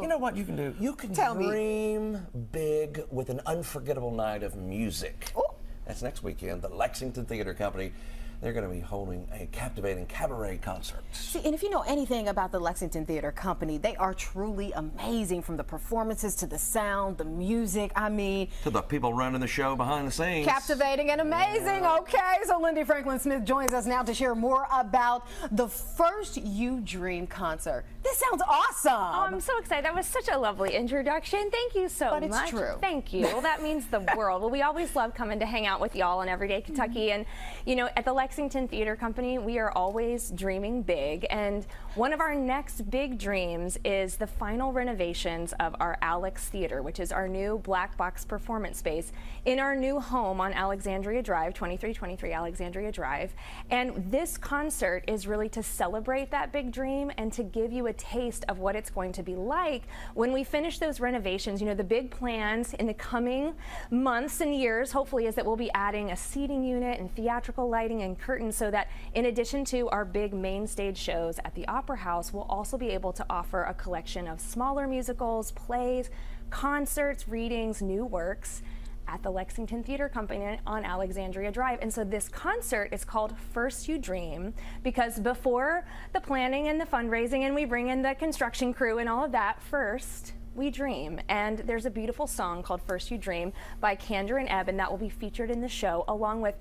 You know what you can do? You can dream big with an unforgettable night of music. Ooh. That's next weekend. The Lexington Theater Company, they're going to be holding a captivating cabaret concert. See, and if you know anything about the Lexington Theater Company, they are truly amazing, from the performances to the sound, the music. I mean, To the people running the show behind the scenes. captivating and amazing. Okay, so Lyndy Franklin Smith joins us now to share more about the First You Dream concert. This sounds awesome. Oh, I'm so excited. That was such a lovely introduction. Thank you so much. But it's true. Thank you. Well, that means the world. Well, we always love coming to hang out with y'all in Everyday Kentucky. And, you know, at the Lexington Theater Company, we are always dreaming big. And one of our next big dreams is the final renovations of our Alex Theater, which is our new black box performance space in our new home on Alexandria Drive, 2323 Alexandria Drive. And this concert is really to celebrate that big dream and to give you a taste of what it's going to be like when we finish those renovations. You know, the big plans in the coming months and years, hopefully, is that we'll be adding a seating unit and theatrical lighting and curtains, so that in addition to our big main stage shows at the Opera House, we'll also be able to offer a collection of smaller musicals, plays, concerts, readings, new works at the Lexington Theater Company on Alexandria Drive. And so this concert is called First You Dream, because before the planning and the fundraising and we bring in the construction crew and all of that, first we dream. And there's a beautiful song called First You Dream by Candor and Ebb, and that will be featured in the show, along with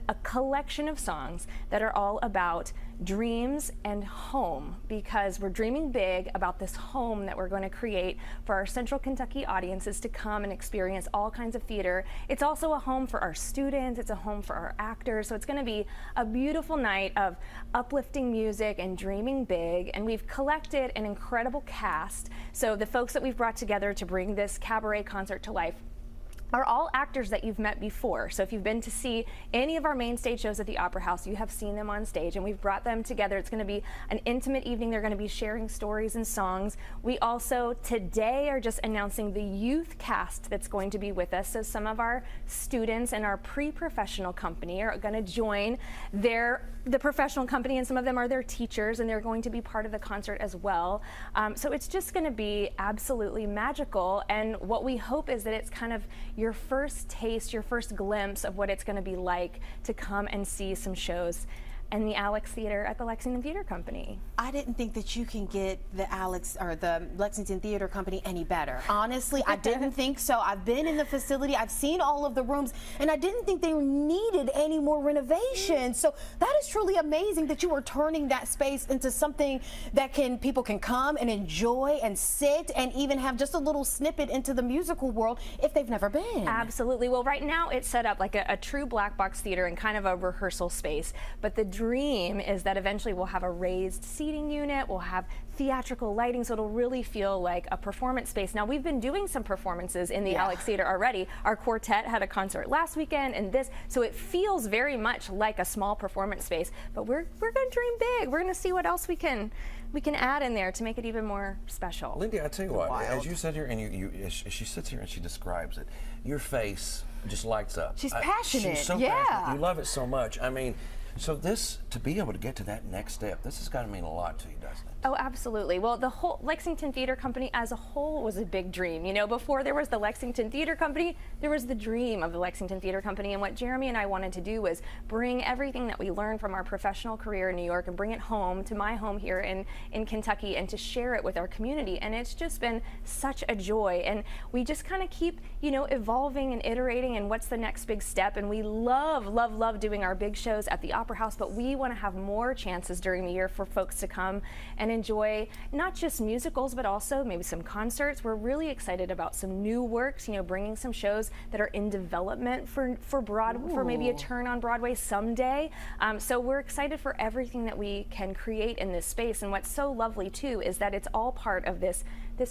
a collection of songs that are all about dreams and home, because we're dreaming big about this home that we're going to create for our Central Kentucky audiences to come and experience all kinds of theater. It's also a home for our students, it's a home for our actors, so it's going to be a beautiful night of uplifting music and dreaming big. And we've collected an incredible cast, so the folks that we've brought together to bring this cabaret concert to life are all actors that you've met before. So if you've been to see any of our main stage shows at the Opera House, you have seen them on stage, and we've brought them together. It's going to be an intimate evening. They're going to be sharing stories and songs. We also today are just announcing the youth cast that's going to be with us. So some of our students in our pre-professional company are going to join the professional company, and some of them are their teachers, and they're going to be part of the concert as well. So it's just going to be absolutely magical. And what we hope is that it's kind of your first taste, your first glimpse of what it's going to be like to come and see some shows in the Alex Theater at the Lexington Theater Company. I didn't think that you can get the Lexington Theater Company any better. Honestly, I didn't think so. I've been in the facility, I've seen all of the rooms, and I didn't think they needed any more renovations. So that is truly amazing that you are turning that space into something that people can come and enjoy and sit and even have just a little snippet into the musical world if they've never been. Absolutely. Well, right now it's set up like a true black box theater and kind of a rehearsal space, but the dream is that eventually we'll have a raised seating unit, we'll have theatrical lighting, so it'll really feel like a performance space. Now, we've been doing some performances in the Alex Theater already. Our quartet had a concert last weekend, and so it feels very much like a small performance space, but we're going to dream big. We're going to see what else we can add in there to make it even more special. Lyndy, I tell you what, as you sit here and as she sits here and she describes it, your face just lights up. She's passionate. She's so passionate. You love it so much. I mean, so to be able to get to that next step, this has got to mean a lot to you, doesn't it? Oh, absolutely. Well, the whole Lexington Theater Company as a whole was a big dream. You know, before there was the Lexington Theater Company, there was the dream of the Lexington Theater Company. And what Jeremy and I wanted to do was bring everything that we learned from our professional career in New York and bring it home to my home here in Kentucky, and to share it with our community. And it's just been such a joy. And we just kind of keep, you know, evolving and iterating, and what's the next big step. And we love, love, love doing our big shows at the Opera House, but we want to have more chances during the year for folks to come and enjoy not just musicals, but also maybe some concerts. We're really excited about some new works, you know, bringing some shows that are in development for maybe a turn on Broadway someday. So we're excited for everything that we can create in this space. And what's so lovely too is that it's all part of this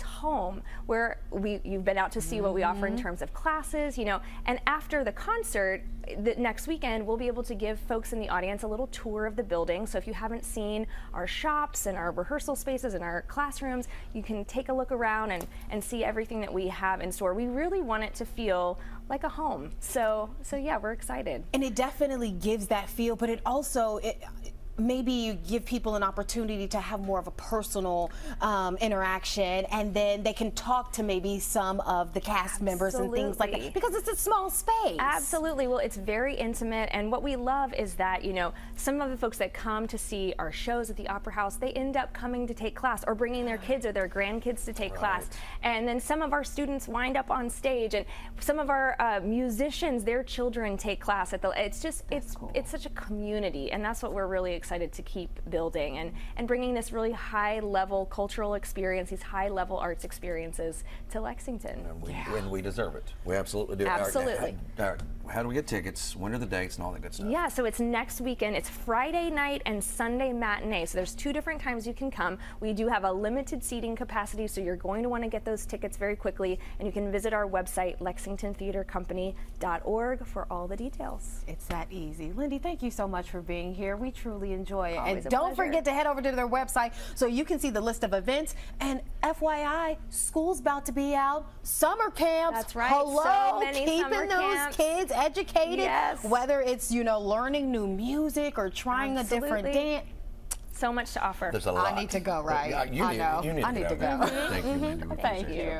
home where you've been out to see what we offer in terms of classes, you know, and after the concert next weekend, we'll be able to give folks in the audience a little tour of the building. So if you haven't seen our shops and our rehearsal spaces and our classrooms, you can take a look around and see everything that we have in store. We really want it to feel like a home. So yeah, we're excited. And it definitely gives that feel, but it also, maybe you give people an opportunity to have more of a personal interaction, and then they can talk to maybe some of the cast members and things like that, because it's a small space. Absolutely. Well, it's very intimate, and what we love is that, you know, some of the folks that come to see our shows at the Opera House, they end up coming to take class or bringing their kids or their grandkids to take class. And then some of our students wind up on stage, and some of our musicians, their children take class at the, it's just, it's such a community, and that's what we're really excited to keep building, and bringing this really high level cultural experience, these high level arts experiences to Lexington. And we deserve it. We absolutely do. Absolutely. How do we get tickets? When are the dates and all that good stuff? Yeah, so it's next weekend. It's Friday night and Sunday matinee. So there's 2 different times you can come. We do have a limited seating capacity, so you're going to want to get those tickets very quickly. And you can visit our website, lexingtontheatercompany.org, for all the details. It's that easy. Lyndy, thank you so much for being here. We truly enjoy it. Always And a don't pleasure. forget to head over to their website so you can see the list of events. And FYI, school's about to be out. Summer camps. That's right. Hello, So many keeping summer those camps. kids educated. Yes. Whether it's, you know, learning new music or trying a different Absolutely. dance. So much to offer. There's a lot. I need to go, right? You I need, know. You need I need to to go. Thank you, Lyndy. We Thank appreciate it. you.